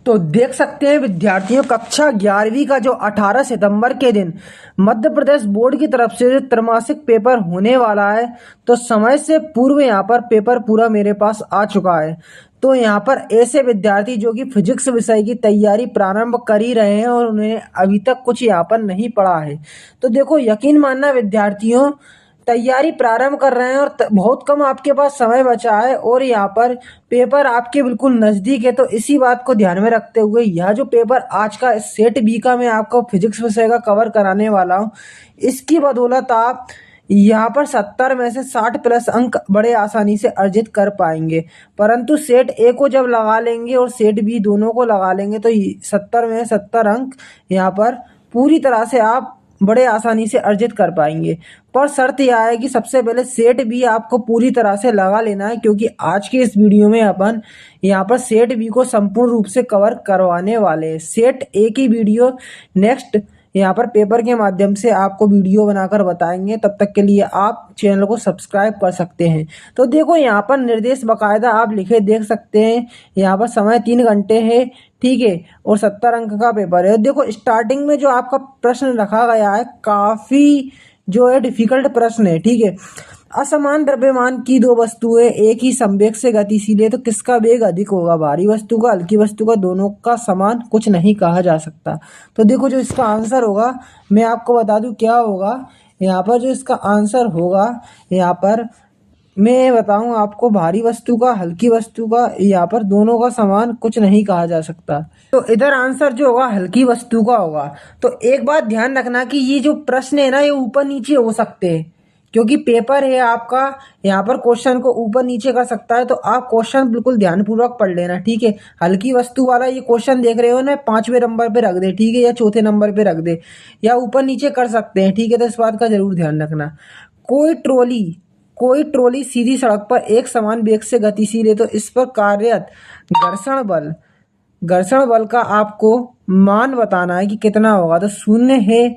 तो देख सकते हैं विद्यार्थियों, कक्षा 11वीं का जो 18 सितंबर के दिन मध्य प्रदेश बोर्ड की तरफ से जो त्रैमासिक पेपर होने वाला है, तो समय से पूर्व यहाँ पर पेपर पूरा मेरे पास आ चुका है। तो यहाँ पर ऐसे विद्यार्थी जो कि फिजिक्स विषय की तैयारी प्रारंभ कर ही रहे हैं और उन्हें अभी तक कुछ यहाँ पर नहीं पढ़ा है, तो देखो यकीन मानना विद्यार्थियों, तैयारी प्रारंभ कर रहे हैं और बहुत कम आपके पास समय बचा है और यहाँ पर पेपर आपके बिल्कुल नज़दीक है। तो इसी बात को ध्यान में रखते हुए यह जो पेपर आज का सेट बी का मैं आपको फिजिक्स विषय का कवर कराने वाला हूँ, इसकी बदौलत आप यहाँ पर 70 में से 60 प्लस अंक बड़े आसानी से अर्जित कर पाएंगे। परंतु सेट ए को जब लगा लेंगे और सेट बी दोनों को लगा लेंगे तो 70 में 70 अंक यहाँ पर पूरी तरह से आप बड़े आसानी से अर्जित कर पाएंगे। पर शर्त यह है कि सबसे पहले सेट बी आपको पूरी तरह से लगा लेना है, क्योंकि आज के इस वीडियो में अपन यहाँ पर सेट बी को संपूर्ण रूप से कवर करवाने वाले हैं। सेट ए की वीडियो नेक्स्ट यहाँ पर पेपर के माध्यम से आपको वीडियो बनाकर बताएंगे। तब तक के लिए आप चैनल को सब्सक्राइब कर सकते हैं। तो देखो यहाँ पर निर्देश बाकायदा आप लिखे देख सकते हैं। यहाँ पर समय 3 घंटे है, ठीक है, और 70 अंक का पेपर है। देखो स्टार्टिंग में जो आपका प्रश्न रखा गया है काफ़ी जो है डिफिकल्ट प्रश्न है, ठीक है। असमान द्रव्यमान की दो वस्तुएं एक ही संवेग से गतिशील है, तो किसका वेग अधिक होगा, भारी वस्तु का, हल्की वस्तु का, दोनों का समान कुछ नहीं कहा जा सकता। तो देखो जो इसका आंसर होगा मैं आपको बता दूं क्या होगा। यहाँ पर जो इसका आंसर होगा, यहाँ पर मैं बताऊं आपको, भारी वस्तु का, हल्की वस्तु का, यहाँ पर दोनों का समान कुछ नहीं कहा जा सकता। तो इधर आंसर जो होगा हल्की वस्तु का होगा। तो एक बात ध्यान रखना कि ये जो प्रश्न है ना, ये ऊपर नीचे हो सकते हैं, क्योंकि पेपर है आपका, यहाँ पर क्वेश्चन को ऊपर नीचे कर सकता है। तो आप क्वेश्चन बिल्कुल ध्यानपूर्वक पढ़ लेना, ठीक है। हल्की वस्तु वाला ये क्वेश्चन देख रहे हो ना, 5वें नंबर पे रख दे, ठीक है, या चौथे नंबर पे रख दे, या ऊपर नीचे कर सकते हैं, ठीक है। तो इस बात का जरूर ध्यान रखना। कोई ट्रॉली सीधी सड़क पर एक समान वेग से गतिशील है, तो इस पर कार्यरत घर्षण बल का आपको मान बताना है कि कितना होगा। तो 0 है,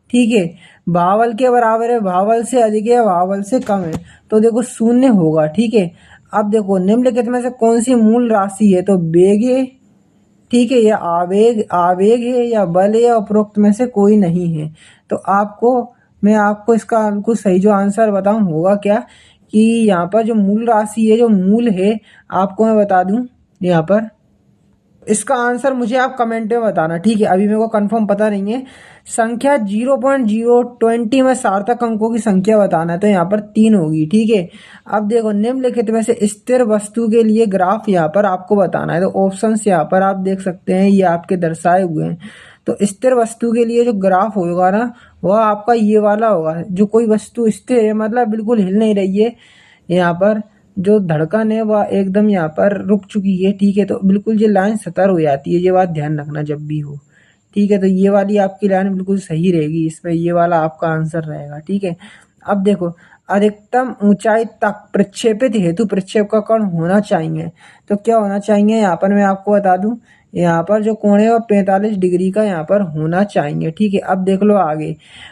ठीक है, भावबल के बराबर है, भावबल से अधिक है, भावबल से कम है, तो देखो 0 होगा, ठीक है। अब देखो निम्नलिखित में से कौन सी मूल राशि है, तो वेग है, ठीक है, या आवेग है, या बल है, या उपरोक्त में से कोई नहीं है। तो मैं आपको इसका बिल्कुल सही जो आंसर बताऊं होगा क्या, कि यहाँ पर जो मूल राशि है, जो मूल है, आपको मैं बता दूं यहाँ पर इसका आंसर मुझे आप कमेंट में बताना, ठीक है। अभी मेरे को कंफर्म पता नहीं है। संख्या 0.020 में सार्थक अंकों की संख्या बताना है, तो यहाँ पर 3 होगी, ठीक है। अब देखो निम्नलिखित में से स्थिर वस्तु के लिए ग्राफ यहाँ पर आपको बताना है, तो ऑप्शंस यहाँ पर आप देख सकते हैं, ये आपके दर्शाए हुए हैं। तो स्थिर वस्तु के लिए जो ग्राफ होगा ना, वह आपका ये वाला होगा। जो कोई वस्तु स्थिर है, मतलब बिल्कुल हिल नहीं रही है, यहाँ पर जो धड़कन है वह एकदम यहाँ पर रुक चुकी है, ठीक है। तो बिल्कुल ये लाइन सतर हो जाती है, ये बात ध्यान रखना जब भी हो, ठीक है। तो ये वाली आपकी लाइन बिल्कुल सही रहेगी, इसमें ये वाला आपका आंसर रहेगा, ठीक है। अब देखो अधिकतम ऊंचाई तक प्रक्षेपित हेतु प्रक्षेप का कोण होना चाहिए, तो क्या होना चाहिए यहाँ पर मैं आपको बता दूं, यहाँ पर जो कोण है वो 45 डिग्री का यहाँ पर होना चाहिए, ठीक है। अब देख लो आगे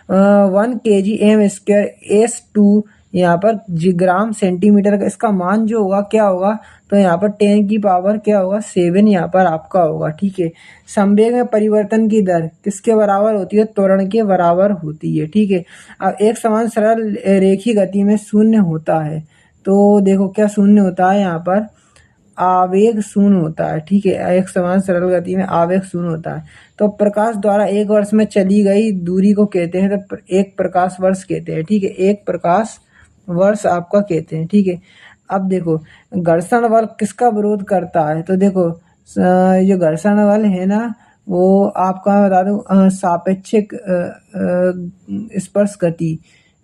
1 kgm² S2 यहाँ पर ग्राम सेंटीमीटर का इसका मान जो होगा क्या होगा, तो यहाँ पर 10 की पावर क्या होगा 7 यहाँ पर आपका होगा, ठीक है। संवेग में परिवर्तन की दर किसके बराबर होती है, त्वरण के बराबर होती है, ठीक है। अब एक समान सरल रेखीय गति में 0 होता है, तो देखो क्या 0 होता है, यहाँ पर आवेग 0 होता है, ठीक है। एक समान सरल गति में आवेग 0 होता है। तो प्रकाश द्वारा 1 वर्ष में चली गई दूरी को कहते हैं, तो 1 प्रकाश वर्ष कहते हैं, ठीक है। 1 प्रकाश वर्ष आपका कहते हैं, ठीक है। अब देखो घर्षण बल किसका विरोध करता है, तो देखो जो घर्षण बल है ना, वो आपका मैं बता दूं सापेक्षिक स्पर्श गति,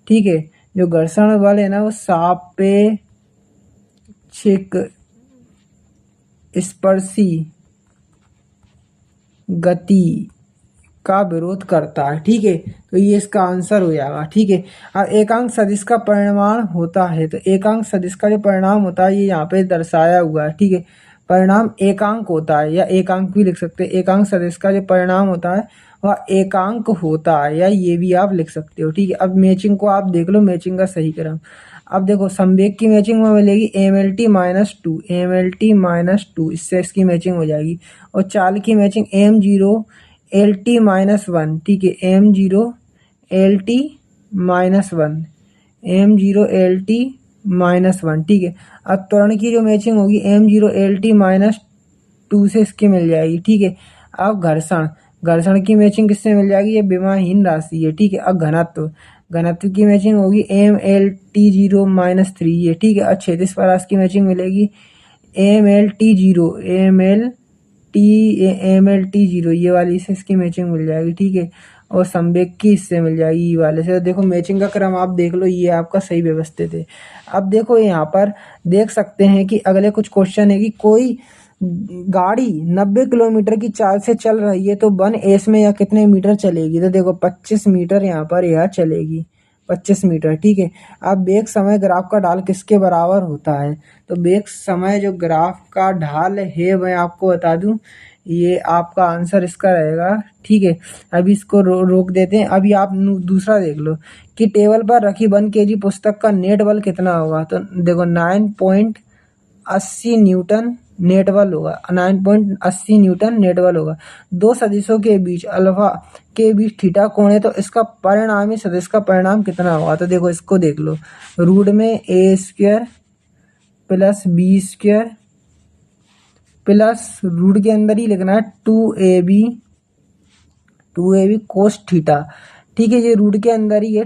ठीक है। जो घर्षण बल है ना, वो सापेक्षिक स्पर्शी गति का विरोध करता है, ठीक है। तो ये इसका आंसर हो जाएगा, ठीक है। अब एकांक सदिश का परिमाण होता है, तो एकांक सदिश का जो परिणाम होता है ये यहाँ पे दर्शाया हुआ है, ठीक है। परिणाम एकांक होता है, या एकांक भी लिख सकते हैं। एकांक सदिश का जो परिणाम होता है वह एकांक होता है, या ये भी आप लिख सकते हो, ठीक है। अब मैचिंग को आप देख लो, मैचिंग का सही क्रम। अब देखो संवेग की मैचिंग में मिलेगी -2 -2 इससे इसकी मैचिंग हो जाएगी। और चाल की मैचिंग m0 LT-1 ठीक है, m0 LT-1 m0 LT-1 ठीक है। अब त्वरण की जो मैचिंग होगी m0 LT-2 से इसकी मिल जाएगी ठीक है। अब घर्षण की मैचिंग किससे मिल जाएगी, ये विमाहीन राशि है ठीक है। अब घनत्व की मैचिंग होगी MLT0-3 ये ठीक है। और क्षैतिज परास की मैचिंग मिलेगी MLT0 ये वाली से इसकी मैचिंग मिल जाएगी ठीक है। और संवेग की इससे मिल जाएगी ये वाले से। देखो मैचिंग का क्रम आप देख लो, ये आपका सही व्यवस्थित है। अब देखो यहाँ पर देख सकते हैं कि अगले कुछ क्वेश्चन है कि कोई गाड़ी 90 किलोमीटर की चाल से चल रही है तो 1 एस में या कितने मीटर चलेगी, तो देखो 25 मीटर यहाँ पर यह चलेगी, 25 मीटर ठीक है। अब वेग समय ग्राफ का ढाल किसके बराबर होता है, तो वेग समय जो ग्राफ का ढाल है मैं आपको बता दूं, ये आपका आंसर इसका रहेगा ठीक है। अभी इसको रोक देते हैं। अभी आप दूसरा देख लो कि टेबल पर रखी 1 kg पुस्तक का नेट बल कितना होगा, तो देखो 9.80 न्यूटन नेट बल होगा, 9.80 न्यूटन नेट बल होगा। दो सदिशों के बीच अल्फा के बीच थीटा कोण है तो इसका परिणामी सदिश का परिणाम कितना होगा, तो देखो इसको देख लो, रूट में a² plus b² plus root के अंदर ही लिखना है 2ab कोस थीटा ठीक है। ये रूट के अंदर ही है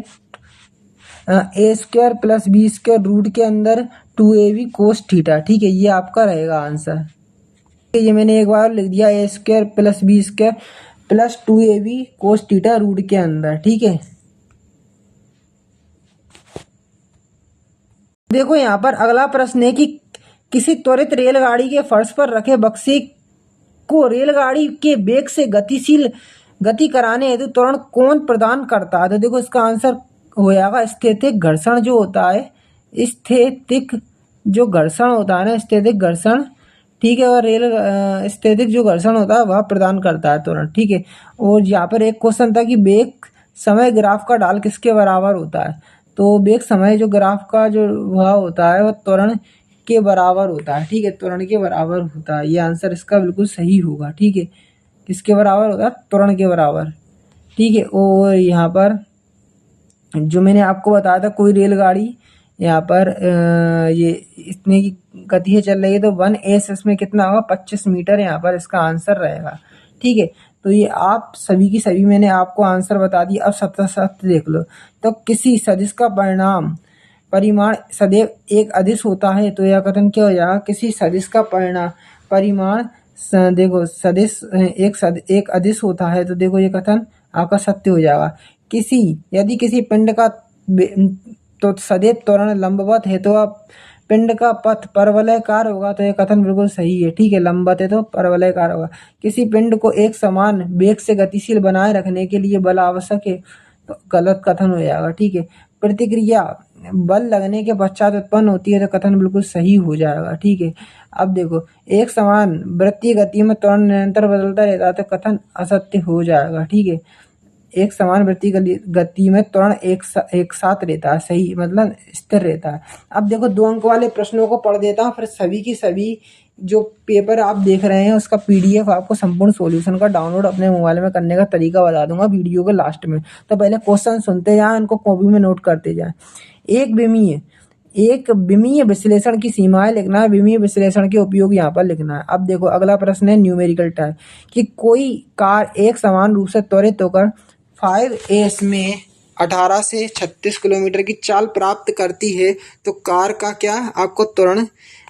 a² प्लस b² रूट के अंदर 2ab कोस थीटा ठीक है। ये आपका रहेगा आंसर। ये मैंने एक बार लिख दिया a² plus b² plus 2ab cos theta root के अंदर ठीक है। देखो यहाँ पर अगला प्रश्न है कि किसी त्वरित रेलगाड़ी के फर्श पर रखे बक्से को रेलगाड़ी के वेग से गति कराने हेतु त्वरण कौन प्रदान करता है, तो देखो इसका आंसर हो जाएगा स्थैतिक घर्षण जो होता है, स्थैतिक जो घर्षण होता है ना, स्थैतिक घर्षण ठीक है। और स्थैतिक जो घर्षण होता है वह प्रदान करता है त्वरण ठीक है। और यहाँ पर एक क्वेश्चन था कि वेग समय ग्राफ का ढाल किसके बराबर होता है, तो वेग समय जो ग्राफ का जो वह होता है वह त्वरण के बराबर होता है ठीक है, त्वरण के बराबर होता है। ये आंसर इसका बिल्कुल सही होगा ठीक है। किसके बराबर होगा, त्वरण के बराबर ठीक है। और यहाँ पर जो मैंने आपको बताया था कोई रेलगाड़ी यहाँ पर ये इतने की गति से चल रही है तो 1 एस इसमें कितना होगा, 25 मीटर यहाँ पर इसका आंसर रहेगा ठीक है। तो ये आप सभी की सभी मैंने आपको आंसर बता दिया। अब सत्य देख लो, तो किसी सदिश का परिमाण सदैव एक अदिश होता है तो यह कथन क्या हो जाएगा, किसी सदिश का परिमाण देखो सदिश एक अदिश होता है तो देखो ये कथन आपका सत्य हो जाएगा। यदि किसी पिंड का तो सदैव त्वरण लंबवत है तो अब पिंड का पथ परवलयकार होगा, तो यह कथन बिल्कुल सही है ठीक है, लंबवत है तो परवलयकार होगा। किसी पिंड को एक समान वेग से गतिशील बनाए रखने के लिए बल आवश्यक है तो गलत कथन हो जाएगा ठीक है। प्रतिक्रिया बल लगने के पश्चात उत्पन्न होती है तो कथन बिल्कुल सही हो जाएगा ठीक है। अब देखो एक समान वृत्तीय गति में त्वरण निरंतर बदलता रहता है तो कथन असत्य हो जाएगा ठीक है। एक समान वृत्तीय गति में त्वरण एक साथ रहता है, सही मतलब स्थिर रहता है। अब देखो 2 अंक वाले प्रश्नों को पढ़ देता हूँ, फिर सभी की सभी जो पेपर आप देख रहे हैं उसका PDF आपको संपूर्ण सॉल्यूशन का डाउनलोड अपने मोबाइल में करने का तरीका बता दूंगा वीडियो के लास्ट में। तो पहले क्वेश्चन सुनते जाएं, उनको कॉपी में नोट करते जाएं। एक विमीय विश्लेषण की सीमाएं लिखना है, विमीय विश्लेषण के उपयोग यहाँ पर लिखना है। अब देखो अगला प्रश्न है न्यूमेरिकल टाइप कि कोई कार एक समान रूप से त्वरित होकर 5S में 18 से 36 किलोमीटर की चाल प्राप्त करती है तो कार का क्या आपको त्वरण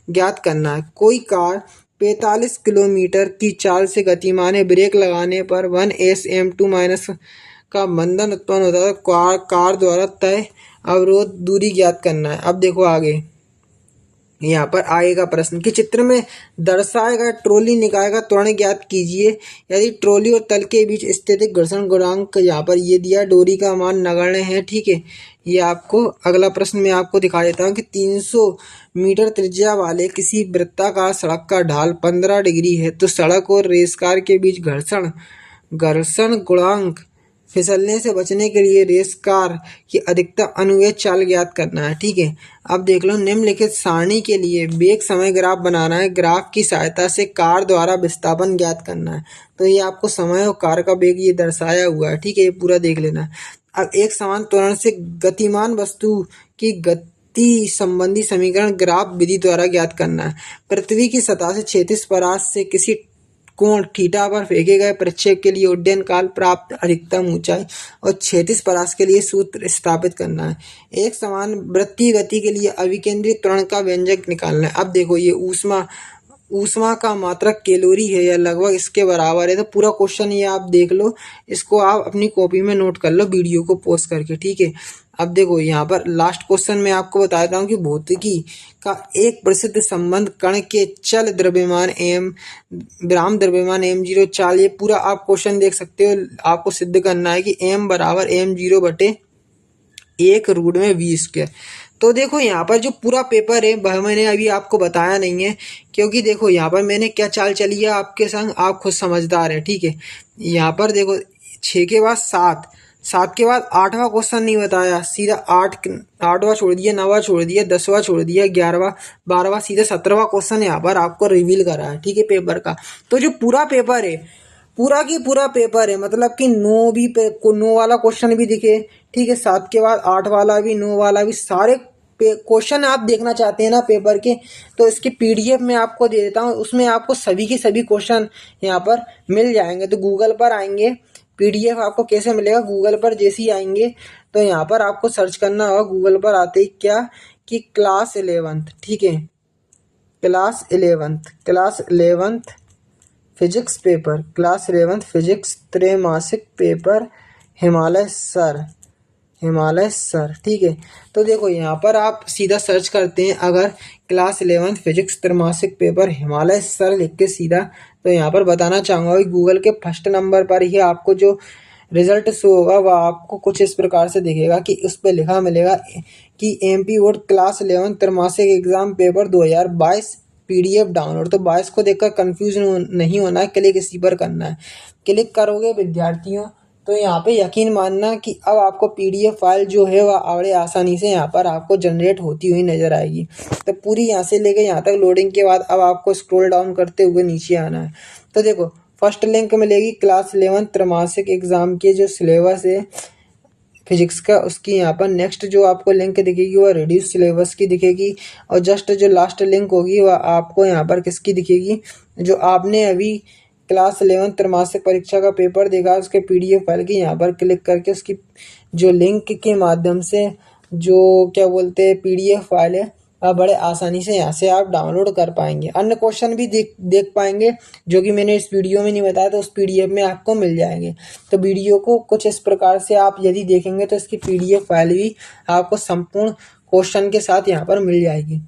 ज्ञात करना है। कोई कार 45 किलोमीटर की चाल से गतिमान है, ब्रेक लगाने पर 1S m2- का मंदन उत्पन्न होता है, कार द्वारा तय अवरोध दूरी ज्ञात करना है। अब देखो आगे यहाँ पर आएगा प्रश्न कि चित्र में दर्शाए गए ट्रॉली निकाय का त्वरण ज्ञात कीजिए यदि ट्रॉली और तल के बीच स्थैतिक घर्षण गुणांक यहाँ पर ये दिया, डोरी का मान नगण्य है ठीक है। ये आपको अगला प्रश्न में आपको दिखा देता हूँ कि 300 मीटर त्रिज्या वाले किसी वृत्ताकार सड़क का ढाल 15 डिग्री है तो सड़क और रेस कार के बीच घर्षण गुणांक फिसलने से बचने के लिए रेस कार की अधिकतम अनुवेग चाल ज्ञात करना है। ठीक है, अब देख लो निम्नलिखित सारणी के लिए वेग समय ग्राफ बनाना है। ग्राफ की सहायता से कार द्वारा विस्थापन ज्ञात करना है। तो ये आपको समय और कार का वेग ये दर्शाया हुआ है। ठीक है, ये पूरा देख लेना। अब एक समान त्वरण से गतिमान वस्तु की गति संबंधी समीकरण ग्राफ विधि द्वारा ज्ञात करना है। पृथ्वी की सतह से क्षैतिज परास से किसी कोण थीटा पर फेंके गए प्रक्षेप के लिए उड्डयन काल प्राप्त अधिकतम ऊंचाई और क्षैतिज परास के लिए सूत्र स्थापित करना है। एक समान वृत्तीय गति के लिए अभिकेंद्रित त्वरण का व्यंजक निकालना है। अब देखो ये ऊष्मा का मात्रक कैलोरी है या लगभग इसके बराबर है। तो पूरा क्वेश्चन ये आप देख लो, इसको आप अपनी कॉपी में नोट कर लो वीडियो को पॉज करके। ठीक है, अब देखो यहाँ पर लास्ट क्वेश्चन में आपको बताता हूँ कि भौतिकी का एक प्रसिद्ध संबंध कण के चल द्रव्यमान एम विराम द्रव्यमान m0 चाल, ये पूरा आप क्वेश्चन देख सकते हो। आपको सिद्ध करना है कि m बराबर m0 बटे 1√v²। तो देखो यहाँ पर जो पूरा पेपर है वह मैंने अभी आपको बताया नहीं है, क्योंकि देखो यहाँ पर मैंने क्या चाल चली है आपके संग, आप खुद समझदार है। ठीक है, यहाँ पर देखो 6 के बाद 7 के बाद 8वां क्वेश्चन नहीं बताया, सीधा 8वां छोड़ दिया, 9वां छोड़ दिया, 10वां छोड़ दिया, 11वां 12वां, सीधा 17वां क्वेश्चन यहाँ पर आपको रिवील करा है। ठीक है, पेपर का तो जो पूरा पेपर है पूरा की पूरा पेपर है, मतलब कि 9 वाला क्वेश्चन भी दिखे। ठीक है, 7 के बाद 8 वाला भी, 9 वाला भी, सारे क्वेश्चन आप देखना चाहते हैं ना पेपर के, तो इसकी पीडीएफ में आपको दे देता हूँ। उसमें आपको सभी के सभी क्वेश्चन यहाँ पर मिल जाएंगे। तो गूगल पर आएंगे, पीडीएफ आपको कैसे मिलेगा, गूगल पर जैसे ही आएंगे तो यहाँ पर आपको सर्च करना होगा। गूगल पर आते ही क्या कि क्लास 11th, ठीक है, class 11th physics paper, class 11th physics त्रैमासिक पेपर हिमालय सर। ठीक है, तो देखो यहाँ पर आप सीधा सर्च करते हैं अगर क्लास 11th फिजिक्स त्रैमासिक पेपर हिमालय सर लिख के सीधा, तो यहाँ पर बताना चाहूँगा कि गूगल के फर्स्ट नंबर पर ही आपको जो रिजल्ट शो होगा वह आपको कुछ इस प्रकार से दिखेगा कि उस पर लिखा मिलेगा कि MP बोर्ड क्लास 11 त्रैमासिक एग्जाम पेपर 2022 PDF डाउनलोड। तो 22 को देखकर कंफ्यूज नहीं होना है, क्लिक इसी पर करना है। क्लिक करोगे विद्यार्थियों तो यहाँ पे यकीन मानना कि अब आपको PDF फाइल जो है वह बड़े आसानी से यहाँ पर आपको जनरेट होती हुई नजर आएगी। तो पूरी यहाँ से लेके यहाँ तक लोडिंग के बाद अब आपको स्क्रॉल डाउन करते हुए नीचे आना है। तो देखो फर्स्ट लिंक मिलेगी क्लास 11 त्रैमासिक एग्जाम के जो सिलेबस है फिजिक्स का, उसकी यहाँ पर नेक्स्ट जो आपको लिंक दिखेगी वह रिड्यूस सिलेबस की दिखेगी, और जस्ट जो लास्ट लिंक होगी वह आपको यहाँ पर किसकी दिखेगी, जो आपने अभी क्लास 11 त्रैमासिक परीक्षा का पेपर देखा उसके PDF फाइल की। यहाँ पर क्लिक करके उसकी जो लिंक के माध्यम से जो क्या बोलते हैं PDF फाइल है, आप बड़े आसानी से यहाँ से आप डाउनलोड कर पाएंगे। अन्य क्वेश्चन भी देख पाएंगे जो कि मैंने इस वीडियो में नहीं बताया, तो उस PDF में आपको मिल जाएंगे। तो वीडियो को कुछ इस प्रकार से आप यदि देखेंगे तो इसकी PDF फाइल भी आपको संपूर्ण क्वेश्चन के साथ यहाँ पर मिल जाएगी।